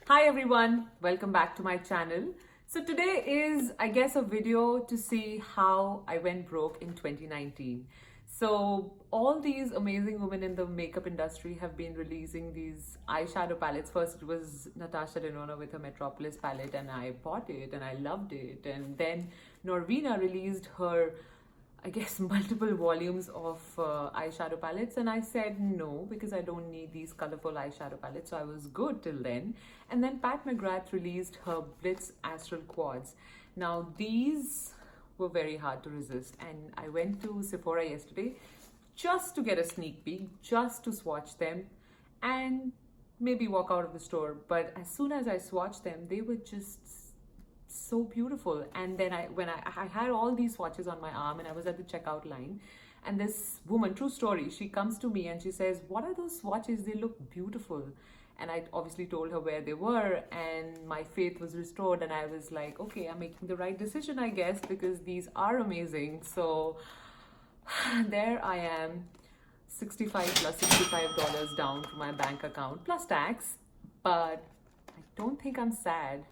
Hi everyone, welcome back to my channel. So today is, I guess, a video to see how I went broke in 2019. So all these amazing women in the makeup industry have been releasing these eyeshadow palettes. First it was Natasha Denona with her Metropolis palette and I bought it and I loved it. And then Norvina released her, I guess, multiple volumes of eyeshadow palettes, and I said no because I don't need these colorful eyeshadow palettes, so I was good till then. And then Pat McGrath released her Blitz Astral quads. Now these were very hard to resist, and I went to Sephora yesterday just to get a sneak peek, just to swatch them and maybe walk out of the store. But as soon as I swatched them, they were just so beautiful. And then I had all these swatches on my arm and I was at the checkout line, and this woman, true story, she comes to me and she says, "What are those swatches? They look beautiful." And I obviously told her where they were, and my faith was restored, and I was like, okay, I'm making the right decision, I guess, because these are amazing. So there I am, 65 plus $65 down to my bank account plus tax. But I don't think I'm sad.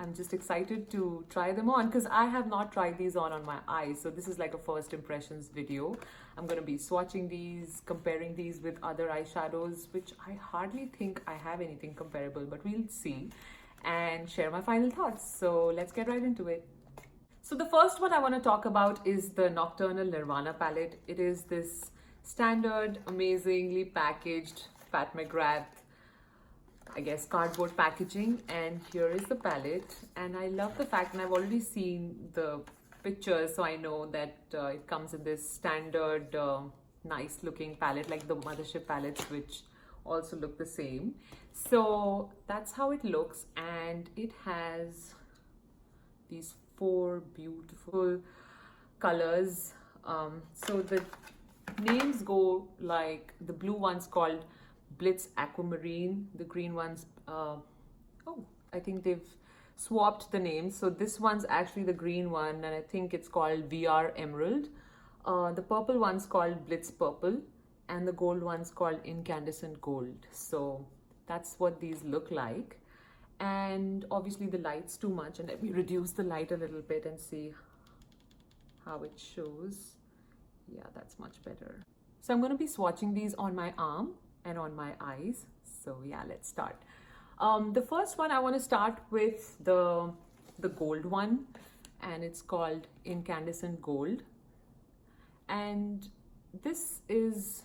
I'm just excited to try them on because I have not tried these on my eyes. So this is like a first impressions video. I'm going to be swatching these, comparing these with other eyeshadows, which I hardly think I have anything comparable, but we'll see, and share my final thoughts. So let's get right into it. So the first one I want to talk about is the Nocturnal Nirvana palette. It is this standard, amazingly packaged Pat McGrath, I guess, cardboard packaging, and here is the palette. And I love the fact, and I've already seen the pictures, so I know that it comes in this standard nice looking palette, like the mothership palettes, which also look the same. So that's how it looks, and it has these 4 beautiful colors. So the names go like, the blue one's called Blitz Aquamarine, the green ones, I think they've swapped the names. So this one's actually the green one, and I think it's called VR Emerald. The purple one's called Blitz Purple, and the gold one's called Incandescent Gold. So that's what these look like. And obviously the light's too much, and let me reduce the light a little bit and see how it shows. Yeah, that's much better. So I'm going to be swatching these on my arm and on my eyes. So yeah, let's start. The first one, I want to start with the gold one, and it's called Incandescent Gold. And this is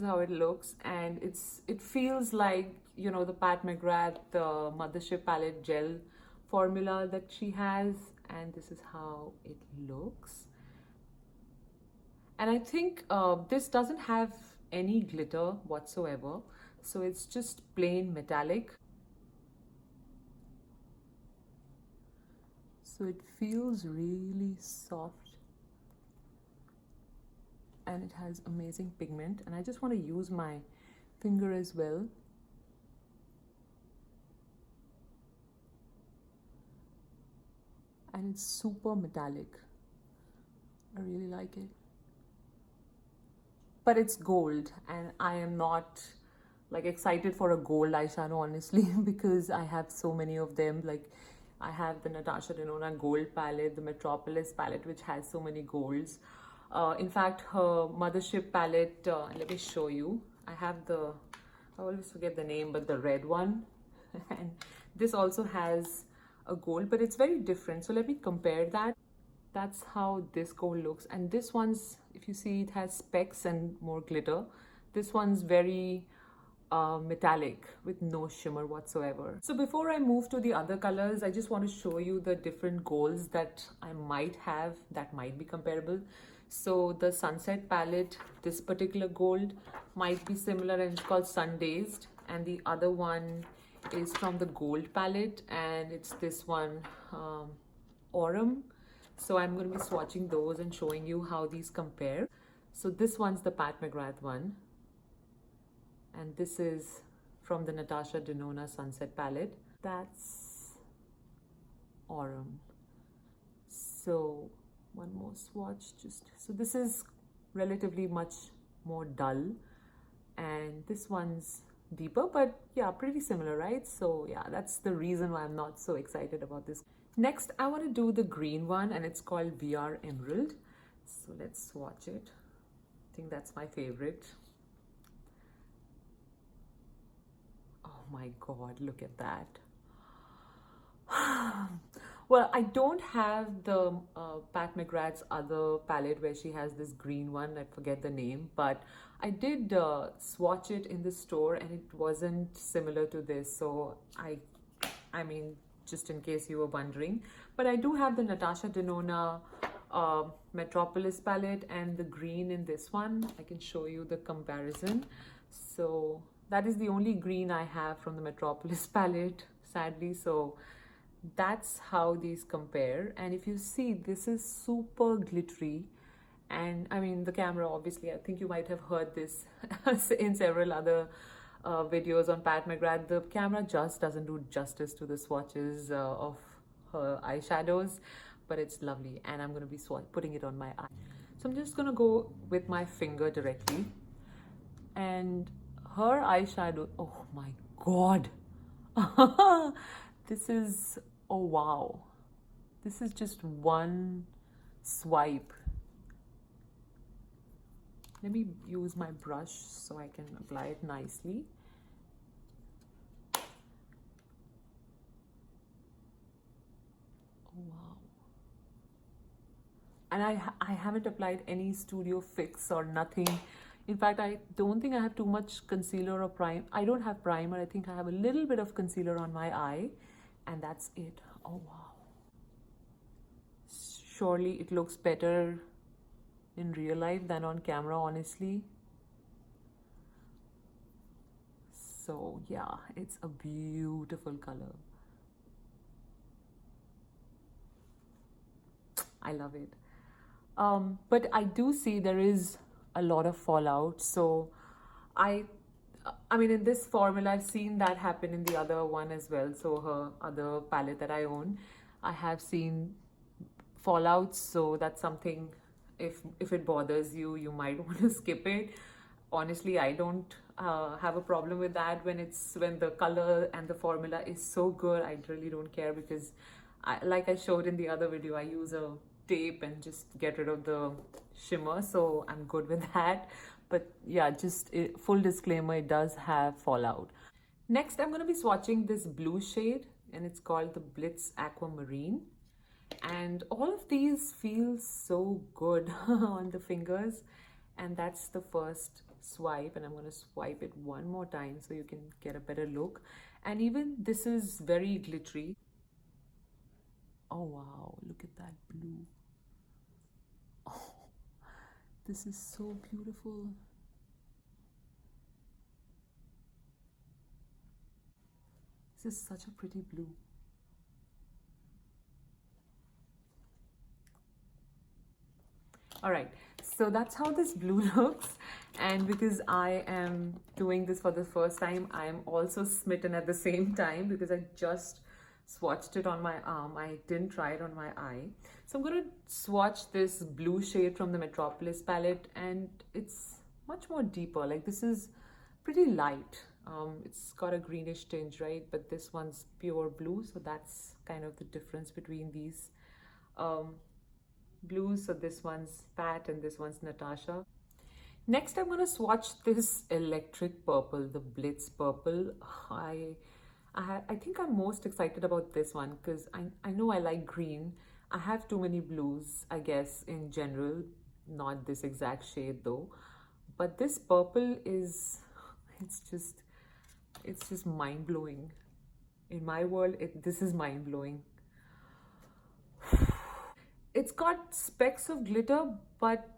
how it looks, and it feels like, you know, the Pat McGrath Mothership palette gel formula that she has, and this is how it looks. And I think this doesn't have any glitter whatsoever, so it's just plain metallic. So it feels really soft, and it has amazing pigment. And I just want to use my finger as well. And it's super metallic. I really like it. But it's gold, and I am not like excited for a gold eyeshadow, honestly, because I have so many of them. Like, I have the Natasha Denona gold palette, the Metropolis palette, which has so many golds. In fact, her Mothership palette, let me show you. I have I always forget the name, but the red one. And this also has a gold, but it's very different. So let me compare that. That's how this gold looks. And this one's, if you see, it has specks and more glitter. This one's very metallic with no shimmer whatsoever. So before I move to the other colors, I just want to show you the different golds that I might have that might be comparable. So the Sunset palette, this particular gold might be similar, and it's called Sun-Dazed. And the other one is from the gold palette, and it's this one, Aurum. So I'm going to be swatching those and showing you how these compare. So this one's the Pat McGrath one, and this is from the Natasha Denona Sunset palette. That's Aurum. So one more swatch, so this is relatively much more dull, and this one's deeper, but yeah, pretty similar, right? So yeah, that's the reason why I'm not so excited about this. Next, I want to do the green one, and it's called VR Emerald. So let's swatch it. I think that's my favorite. Oh my God, look at that. Well, I don't have the Pat McGrath's other palette where she has this green one. I forget the name, but I did swatch it in the store and it wasn't similar to this. So I mean, just in case you were wondering, but I do have the Natasha Denona Metropolis palette and the green in this one. I can show you the comparison. So that is the only green I have from the Metropolis palette, sadly. So that's how these compare. And if you see, this is super glittery, and I mean the camera, obviously, I think you might have heard this in several other videos on Pat McGrath. The camera just doesn't do justice to the swatches of her eyeshadows, but it's lovely, and I'm going to be putting it on my eye. So I'm just going to go with my finger directly, and her eyeshadow, oh my God. This is, oh wow, this is just one swipe. Let me use my brush so I can apply it nicely. Oh wow. And I haven't applied any studio fix or nothing. In fact, I don't think I have too much concealer or prime. I don't have primer. I think I have a little bit of concealer on my eye, and that's it. Oh wow. Surely it looks better in real life than on camera, honestly. So yeah, it's a beautiful color. I love it. But I do see there is a lot of fallout. So I mean, in this formula, I've seen that happen in the other one as well. So her other palette that I own, I have seen fallouts. So that's something, if it bothers you, you might want to skip it. Honestly, I don't have a problem with that when the color and the formula is so good. I really don't care, because like I showed in the other video, I use a tape and just get rid of the shimmer, so I'm good with that. But yeah, just full disclaimer, it does have fallout. Next, I'm going to be swatching this blue shade, and it's called the Blitz Aquamarine. And all of these feel so good on the fingers. And that's the first swipe, and I'm going to swipe it one more time so you can get a better look. And even this is very glittery. Oh wow, look at that blue. Oh, this is so beautiful. This is such a pretty blue. All right, so that's how this blue looks. And because I am doing this for the first time, I am also smitten at the same time, because I just swatched it on my arm. I didn't try it on my eye. So I'm going to swatch this blue shade from the Metropolis palette, and it's much more deeper. Like, this is pretty light. It's got a greenish tinge, right? But this one's pure blue, so that's kind of the difference between these blues. So this one's Pat and this one's Natasha. Next, I'm going to swatch this electric purple, the Blitz purple. I think I'm most excited about this one because I know I like green. I have too many blues, I guess, in general. Not this exact shade though. But this purple is, it's just mind-blowing. In my world, this is mind-blowing. It's got specks of glitter, but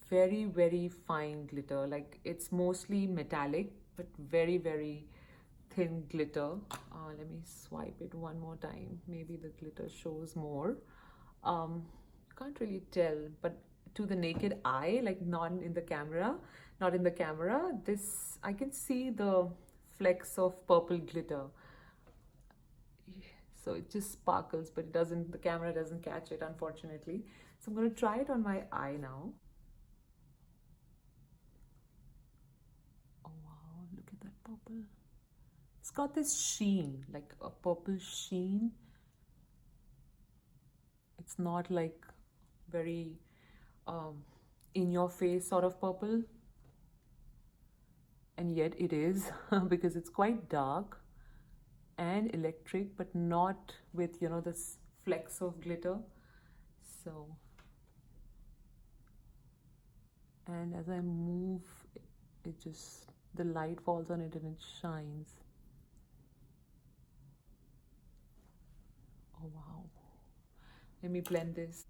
very, very fine glitter. Like, it's mostly metallic, but very, very thin glitter. Let me swipe it one more time. Maybe the glitter shows more. Can't really tell, but to the naked eye, like not in the camera, this, I can see the flecks of purple glitter. So it just sparkles, but the camera doesn't catch it, unfortunately. So I'm going to try it on my eye now. Oh wow, look at that purple. It's got this sheen, like a purple sheen. It's not like very in your face sort of purple. And yet it is because it's quite dark and electric, but not with, you know, this flecks of glitter. So, and as I move, it just, the light falls on it and it shines. Oh wow. Let me blend this.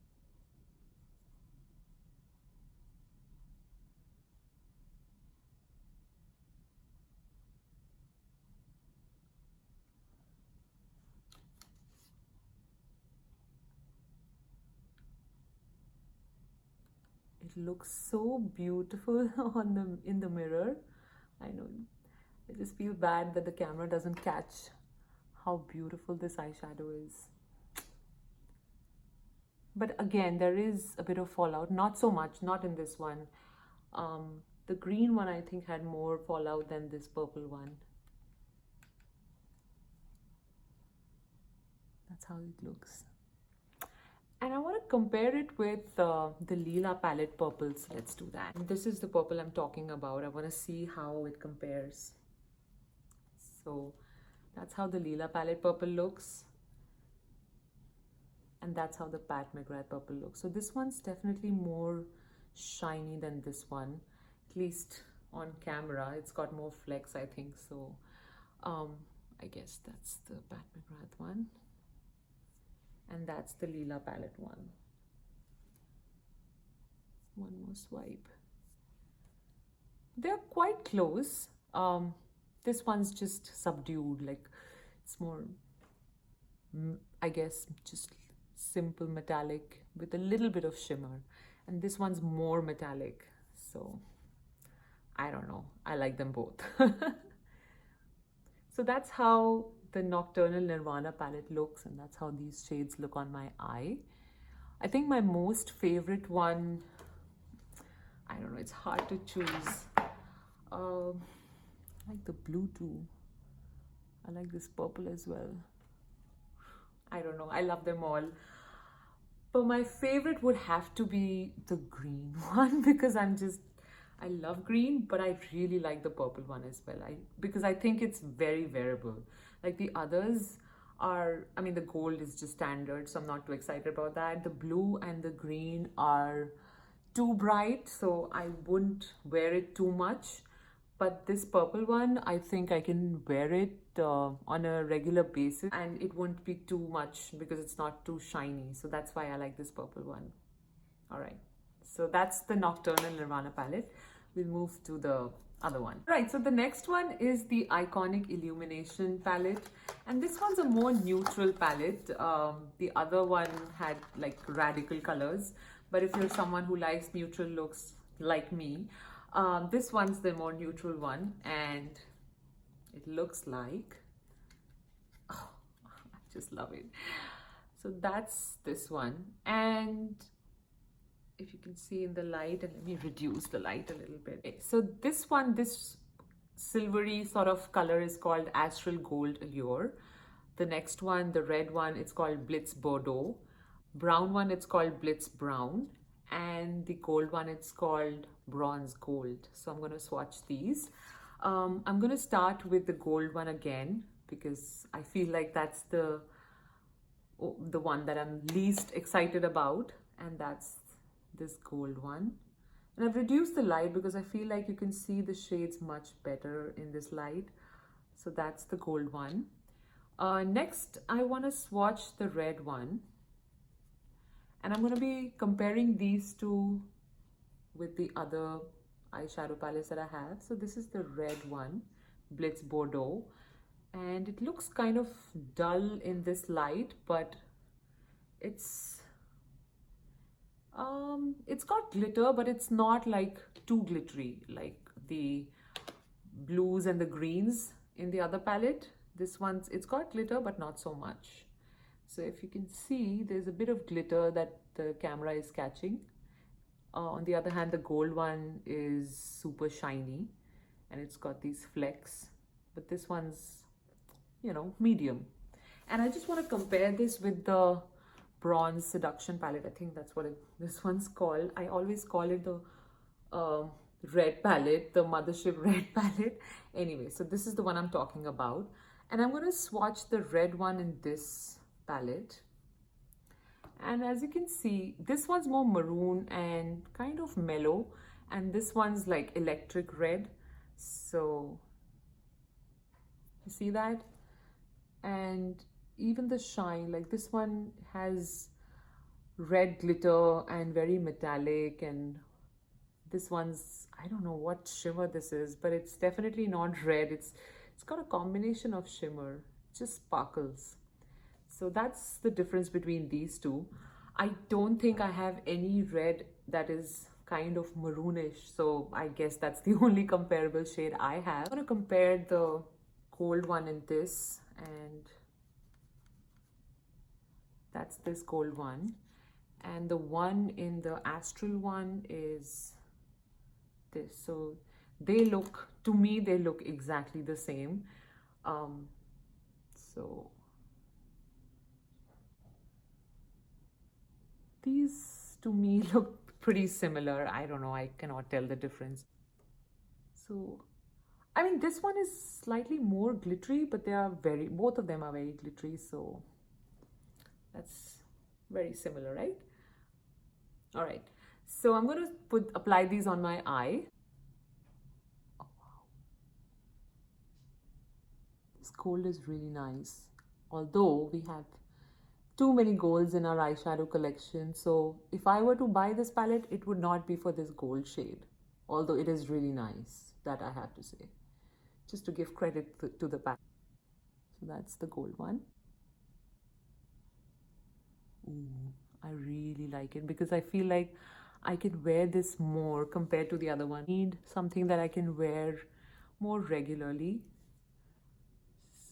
It looks so beautiful in the mirror. I know. I just feel bad that the camera doesn't catch how beautiful this eyeshadow is. But again, there is a bit of fallout. Not so much, not in this one. The green one I think had more fallout than this purple one. That's how it looks. And I want to compare it with the Lila palette purples. Let's do that. And this is the purple I'm talking about. I want to see how it compares. So that's how the Lila palette purple looks. And that's how the Pat McGrath purple looks. So this one's definitely more shiny than this one. At least on camera. It's got more flecks, I think. So I guess that's the Pat McGrath one. And that's the Lila palette one. One more swipe. They're quite close. This one's just subdued, like it's more, I guess, just simple metallic with a little bit of shimmer. And this one's more metallic. So I don't know. I like them both. So that's how the Nocturnal Nirvana palette looks, and that's how these shades look on my eye. I think my most favorite one, I don't know, it's hard to choose. I like the blue too. I like this purple as well. I don't know, I love them all. But my favorite would have to be the green one because I love green, but I really like the purple one as well. Because I think it's very wearable. Like the others are, I mean, the gold is just standard, so I'm not too excited about that. The blue and the green are too bright, so I wouldn't wear it too much. But this purple one, I think I can wear it on a regular basis and it won't be too much because it's not too shiny. So that's why I like this purple one. All right, so that's the Nocturnal Nirvana palette. We'll move to the other one. Right, so the next one is the iconic Illumination palette, and this one's a more neutral palette. The other one had like radical colors, but if you're someone who likes neutral looks like me, this one's the more neutral one, and it looks like, oh, I just love it. So that's this one, and if you can see in the light, and let me reduce the light a little bit. Okay, so this one, this silvery sort of color is called Astral Gold Allure. The next one, the red one, it's called Blitz Bordeaux. Brown one, it's called Blitz Brown. And the gold one, it's called Bronze Gold. So I'm going to swatch these. I'm going to start with the gold one again because I feel like that's the one that I'm least excited about, and that's this gold one. And I've reduced the light because I feel like you can see the shades much better in this light. So that's the gold one. Next, I want to swatch the red one. And I'm going to be comparing these two with the other eyeshadow palettes that I have. So this is the red one, Blitz Bordeaux. And it looks kind of dull in this light, but it's got glitter, but it's not like too glittery like the blues and the greens in the other palette. This one's, it's got glitter, but not so much. So if you can see, there's a bit of glitter that the camera is catching. On the other hand, the gold one is super shiny and it's got these flecks, but this one's you know, medium. And I just want to compare this with the Bronze Seduction palette. I think that's what this one's called. I always call it the uh, red palette, the Mothership red palette. Anyway, so this is the one I'm talking about. And I'm going to swatch the red one in this palette. And as you can see, this one's more maroon and kind of mellow, and this one's like electric red. So you see that? And even the shine, like this one has red glitter and very metallic, and this one's, I don't know what shimmer this is, but it's definitely not red. It's got a combination of shimmer. It just sparkles. So that's the difference between these two. I don't think I have any red that is kind of maroonish, so I guess that's the only comparable shade I have. I'm going to compare the gold one in this, and that's this gold one. And the one in the Astral one is this. So they look, to me, they look exactly the same. So these to me look pretty similar. I don't know, I cannot tell the difference. So, I mean, this one is slightly more glittery, but they are both of them are very glittery. So that's very similar, right? All right. So I'm going to apply these on my eye. Oh, wow. This gold is really nice. Although we have too many golds in our eyeshadow collection, so if I were to buy this palette, it would not be for this gold shade, although it is really nice, that I have to say, just to give credit to the palette. So that's the gold one. Ooh, I really like it because I feel like I can wear this more compared to the other one. I need something that I can wear more regularly,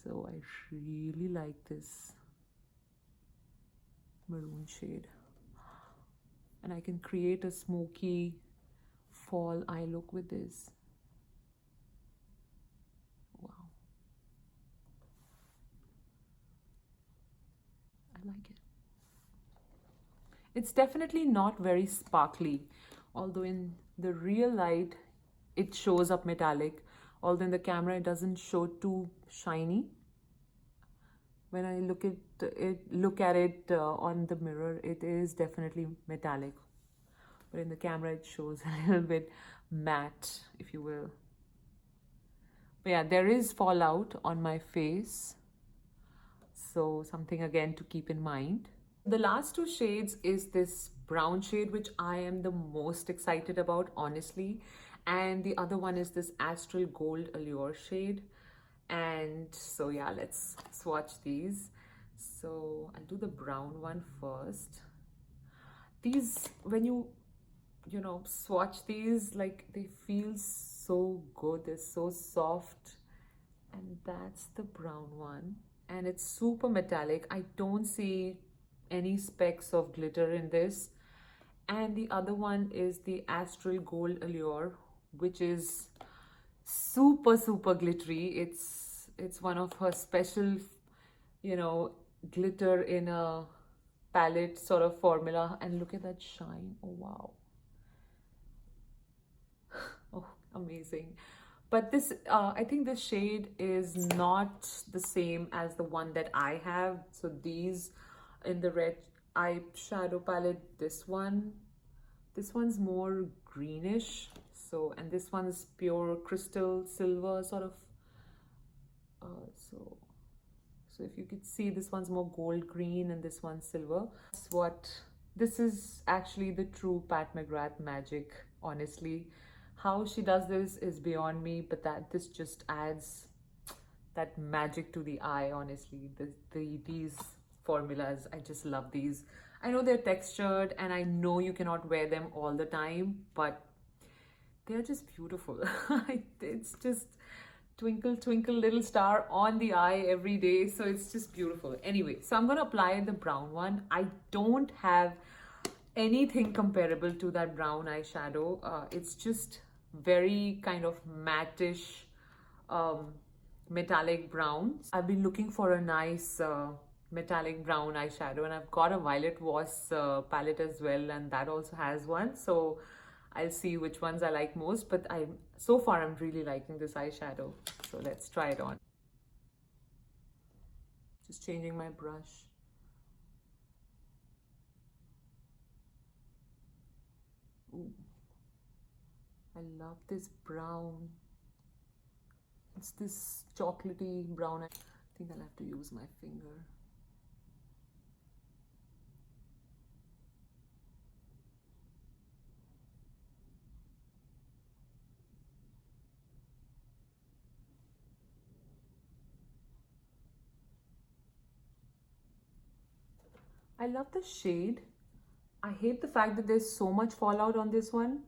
so I really like this maroon shade, and I can create a smoky fall eye look with this. Wow, I like it. It's definitely not very sparkly, although in the real light it shows up metallic, although in the camera it doesn't show too shiny. When I look at it on the mirror, it is definitely metallic, but in the camera it shows a little bit matte, if you will. But yeah, there is fallout on my face, so something again to keep in mind. The last two shades is this brown shade, which I am the most excited about, honestly, and the other one is this Astral Gold Allure shade. And so yeah, let's swatch these. So I'll do the brown one first. These, when you know, swatch these, like, they feel so good. They're so soft. And that's the brown one. And it's super metallic. I don't see any specks of glitter in this. And the other one is the Astral Gold Allure, which is super glittery. It's one of her special, you know, glitter in a palette sort of formula. And look at that shine. Oh wow. Oh, amazing. But this I think this shade is not the same as the one that I have. So these in the red eyeshadow palette, this one's more greenish. So, and this one's pure crystal silver sort of. So if you could see, this one's more gold green and this one's silver. This is actually the true Pat McGrath magic, honestly. How she does this is beyond me, but this just adds that magic to the eye, honestly. These formulas, I just love these. I know they're textured and I know you cannot wear them all the time, but they're just beautiful. It's just twinkle twinkle little star on the eye every day, so it's just beautiful. Anyway, so I'm going to apply the brown one. I don't have anything comparable to that brown eyeshadow. It's just very kind of matte-ish, metallic browns. I've been looking for a nice metallic brown eyeshadow, and I've got a Violet Voss palette as well, and that also has one. So I'll see which ones I like most, but so far I'm really liking this eyeshadow. So let's try it on. Just changing my brush. Ooh. I love this brown. It's this chocolatey brown. I think I'll have to use my finger. I love the shade. I hate the fact that there's so much fallout on this one,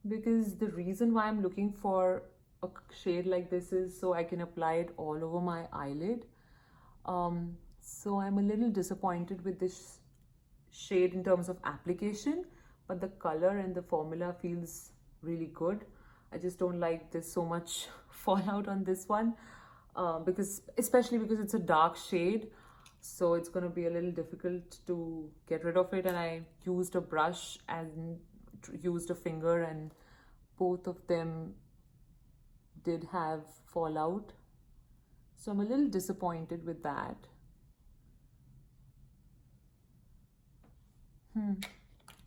because the reason why I'm looking for a shade like this is so I can apply it all over my eyelid. So I'm a little disappointed with this shade in terms of application, but the color and the formula feels really good. I just don't like there's so much fallout on this one, especially because it's a dark shade. So it's going to be a little difficult to get rid of it. And I used a brush and used a finger, and both of them did have fallout. So I'm a little disappointed with that.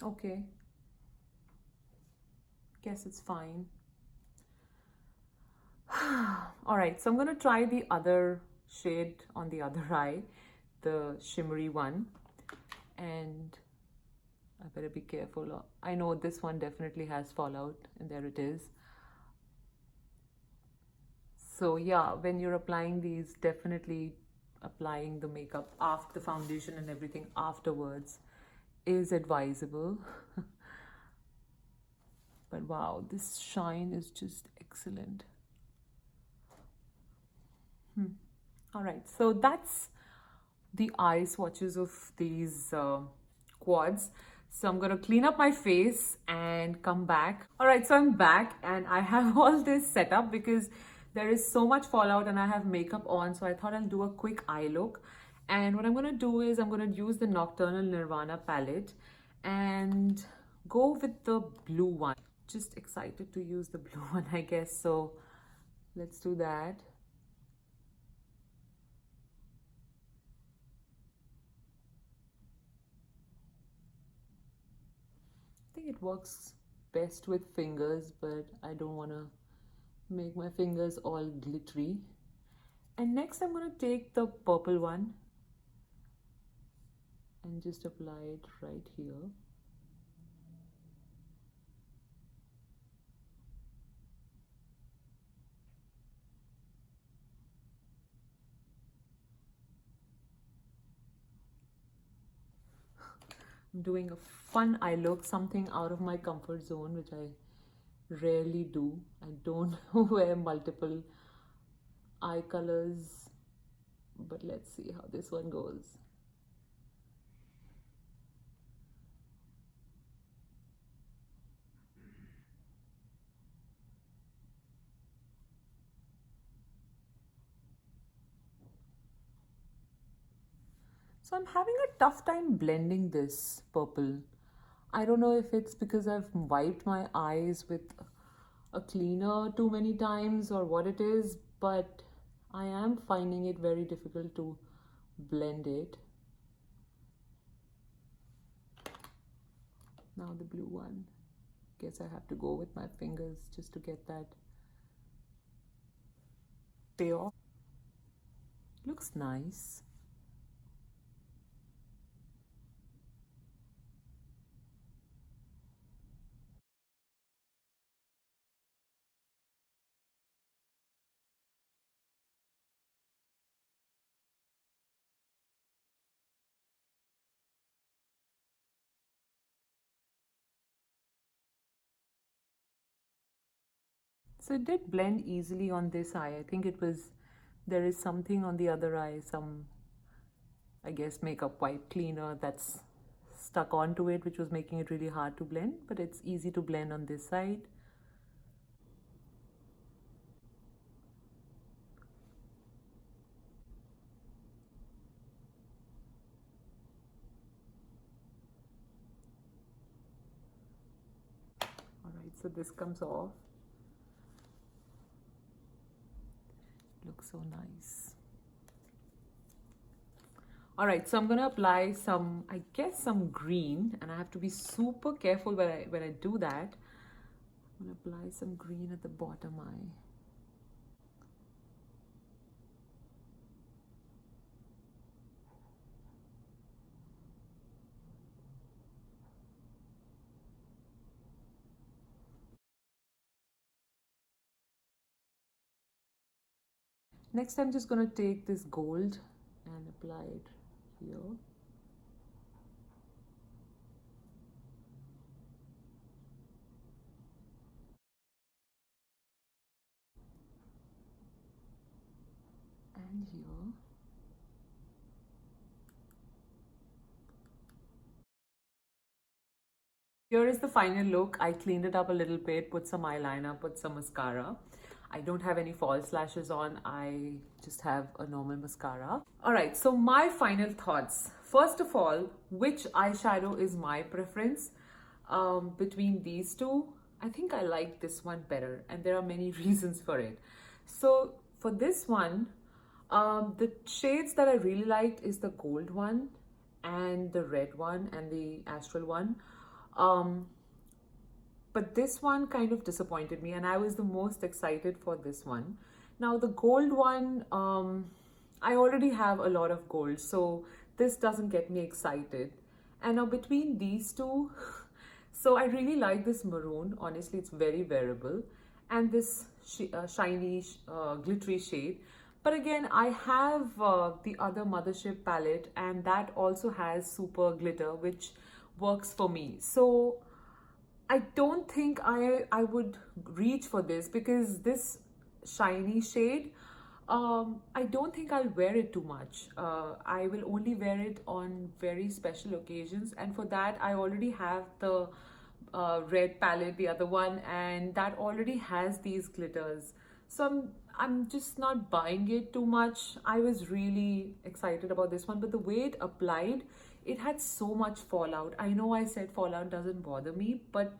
Okay. Guess it's fine. All right, so I'm going to try the other shade on the other eye, the shimmery one, and I better be careful. I know this one definitely has fallout, and there it is. So yeah, when you're applying these, definitely applying the makeup after the foundation and everything afterwards is advisable. But wow, this shine is just excellent. All right, so that's the eye swatches of these quads. So I'm gonna clean up my face and come back. All right, so I'm back and I have all this set up because there is so much fallout and I have makeup on. So I thought I'll do a quick eye look. And what I'm gonna do is I'm gonna use the Nocturnal Nirvana palette and go with the blue one. Just excited to use the blue one, I guess. So let's do that. I think it works best with fingers, but I don't want to make my fingers all glittery. And next I'm going to take the purple one and just apply it right here. I'm doing a fun eye look, something out of my comfort zone, which I rarely do. I don't wear multiple eye colors, but let's see how this one goes. So I'm having a tough time blending this purple. I don't know if it's because I've wiped my eyes with a cleaner too many times or what it is, but I am finding it very difficult to blend it. Now the blue one. Guess I have to go with my fingers just to get that payoff. Looks nice. So it did blend easily on this eye. I think there is something on the other eye, I guess, makeup wipe cleaner that's stuck onto it, which was making it really hard to blend, but it's easy to blend on this side. So this comes off. Looks so nice. All right, so I'm gonna apply some, I guess some green, and I have to be super careful when I do that. I'm gonna apply some green at the bottom eye. Next, I'm just gonna take this gold and apply it here. And here. Here is the final look. I cleaned it up a little bit, put some eyeliner, put some mascara. I don't have any false lashes on. I just have a normal mascara. All right, so my final thoughts. First of all, which eyeshadow is my preference between these two? I think I like this one better, and there are many reasons for it. So for this one, the shades that I really liked is the gold one and the red one and the Astral one. But this one kind of disappointed me, and I was the most excited for this one. Now the gold one, I already have a lot of gold, so this doesn't get me excited. And now between these two, so I really like this maroon. Honestly, it's very wearable, and this shiny, glittery shade. But again, I have the other Mothership palette, and that also has super glitter, which works for me. So I don't think I would reach for this, because this shiny shade, I don't think I'll wear it too much. I will only wear it on very special occasions, and for that I already have the red palette, the other one, and that already has these glitters. So I'm just not buying it too much. I was really excited about this one, but the way it applied, it had so much fallout. I know I said fallout doesn't bother me, but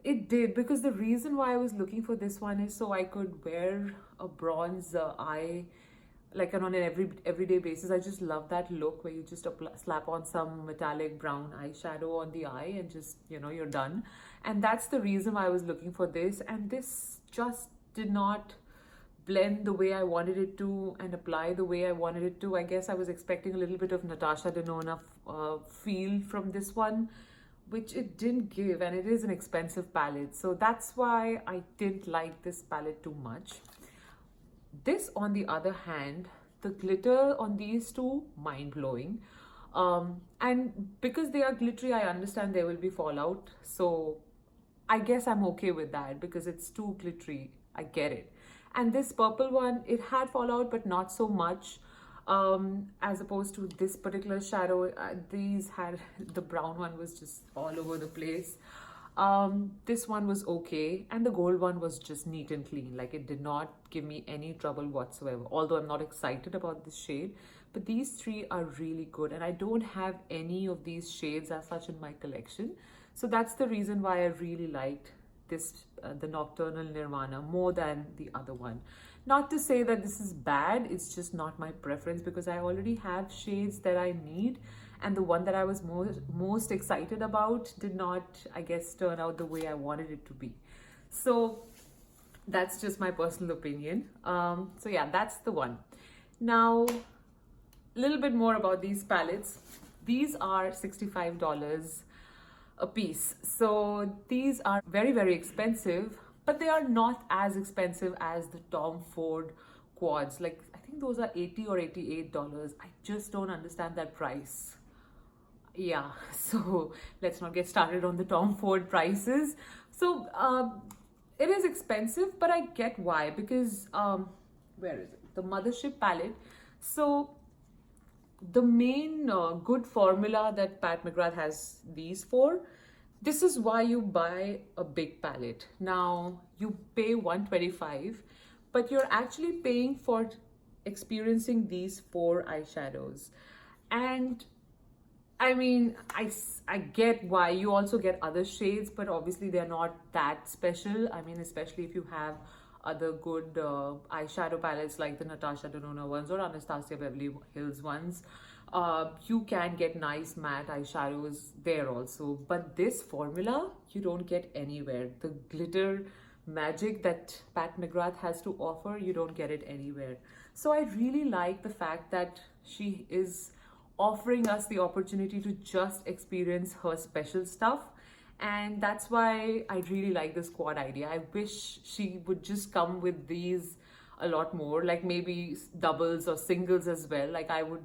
it did, because the reason why I was looking for this one is so I could wear a bronze eye like on an everyday basis. I just love that look where you just slap on some metallic brown eyeshadow on the eye and just, you know, you're done. And that's the reason why I was looking for this, and this just did not blend the way I wanted it to and apply the way I wanted it to. I guess I was expecting a little bit of Natasha denona feel from this one, which it didn't give, and it is an expensive palette. So that's why I didn't like this palette too much. This, on the other hand, the glitter on these two, mind-blowing. And because they are glittery, I understand there will be fallout. So I guess I'm okay with that, because it's too glittery. I get it. And this purple one, it had fallout, but not so much. As opposed to this particular shadow, these had, the brown one was just all over the place. This one was okay, and the gold one was just neat and clean. Like, it did not give me any trouble whatsoever, although I'm not excited about this shade. But these three are really good, and I don't have any of these shades as such in my collection. So that's the reason why I really liked this, the Nocturnal Nirvana, more than the other one. Not to say that this is bad, it's just not my preference, because I already have shades that I need, and the one that I was most excited about did not, I guess, turn out the way I wanted it to be. So that's just my personal opinion. So yeah, that's the one. Now, a little bit more about these palettes. These are $65 a piece. So these are very, very expensive, but they are not as expensive as the Tom Ford quads. Like, I think those are $80 or $88. I just don't understand that price. Yeah, so let's not get started on the Tom Ford prices. So it is expensive, but I get why, because where is it? The Mothership palette. So the main good formula that Pat McGrath has these for, this is why you buy a big palette. Now you pay $125, but you're actually paying for experiencing these 4 eyeshadows. And I mean, I get why. You also get other shades, but obviously they're not that special. I mean, especially if you have other good eyeshadow palettes like the Natasha Denona ones or Anastasia Beverly Hills ones. You can get nice matte eyeshadows there also. But this formula, you don't get anywhere. The glitter magic that Pat McGrath has to offer, you don't get it anywhere. So I really like the fact that she is offering us the opportunity to just experience her special stuff, and that's why I really like this quad idea. I wish she would just come with these a lot more, like maybe doubles or singles as well. Like I would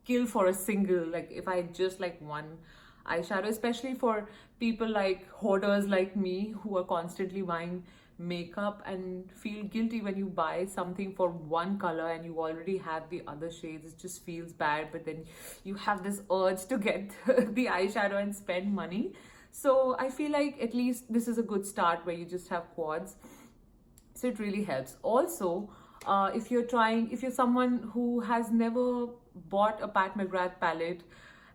kill for a single, like if I just like one eyeshadow, especially for people like hoarders like me who are constantly buying makeup and feel guilty when you buy something for one color and you already have the other shades. It just feels bad, but then you have this urge to get the eyeshadow and spend money. So I feel like at least this is a good start where you just have quads, so it really helps. Also, if you're someone who has never bought a Pat McGrath palette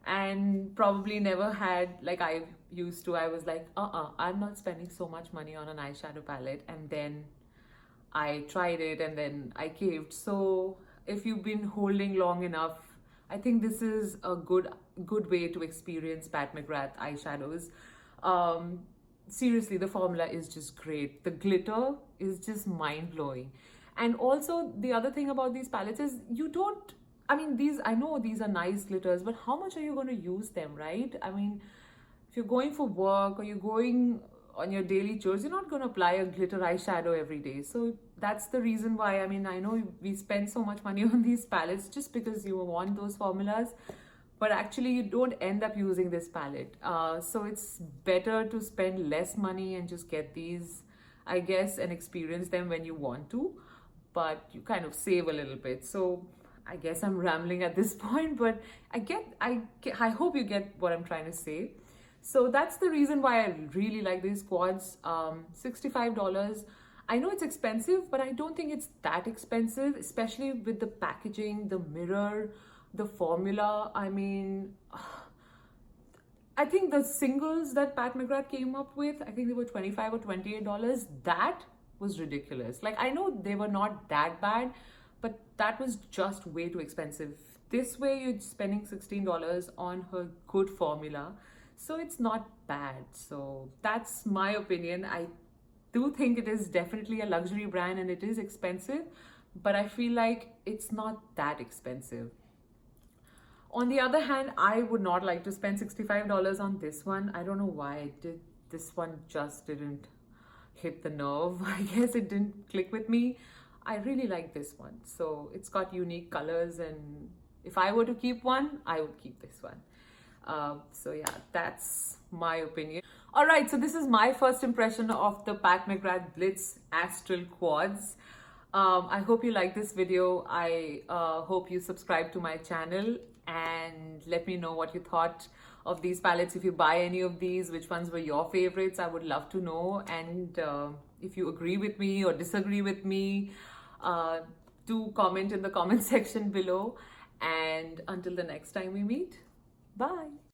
and probably never had, like I used to, I was like, I'm not spending so much money on an eyeshadow palette, and then I tried it and then I caved. So if you've been holding long enough, I think this is a good way to experience Pat McGrath eyeshadows. Seriously, the formula is just great. The glitter is just mind-blowing. And also the other thing about these palettes is you don't, I mean, I know these are nice glitters, but how much are you going to use them, right? I mean, if you're going for work or you're going on your daily chores, you're not going to apply a glitter eyeshadow every day. So that's the reason why, I mean, I know we spend so much money on these palettes just because you want those formulas, but actually you don't end up using this palette. So it's better to spend less money and just get these, I guess, and experience them when you want to, but you kind of save a little bit. So I guess I'm rambling at this point, but I hope you get what I'm trying to say. So that's the reason why I really like these quads. $65. I know it's expensive, but I don't think it's that expensive, especially with the packaging, the mirror, the formula. I mean, I think the singles that Pat McGrath came up with, I think they were $25 or $28. That was ridiculous. Like, I know they were not that bad, but that was just way too expensive. This way you're spending $16 on her good formula, so it's not bad. So that's my opinion. I do think it is definitely a luxury brand and it is expensive, but I feel like it's not that expensive. On the other hand, I would not like to spend $65 on this one. I don't know why I did. This one just didn't hit the nerve. I guess it didn't click with me. I really like this one. So it's got unique colors, and if I were to keep one, I would keep this one. So yeah, that's my opinion. All right, so this is my first impression of the Pat McGrath Blitz Astral Quads. I hope you like this video. I hope you subscribe to my channel and let me know what you thought of these palettes. If you buy any of these, which ones were your favorites? I would love to know. And if you agree with me or disagree with me, do comment in the comment section below. And until the next time we meet, bye.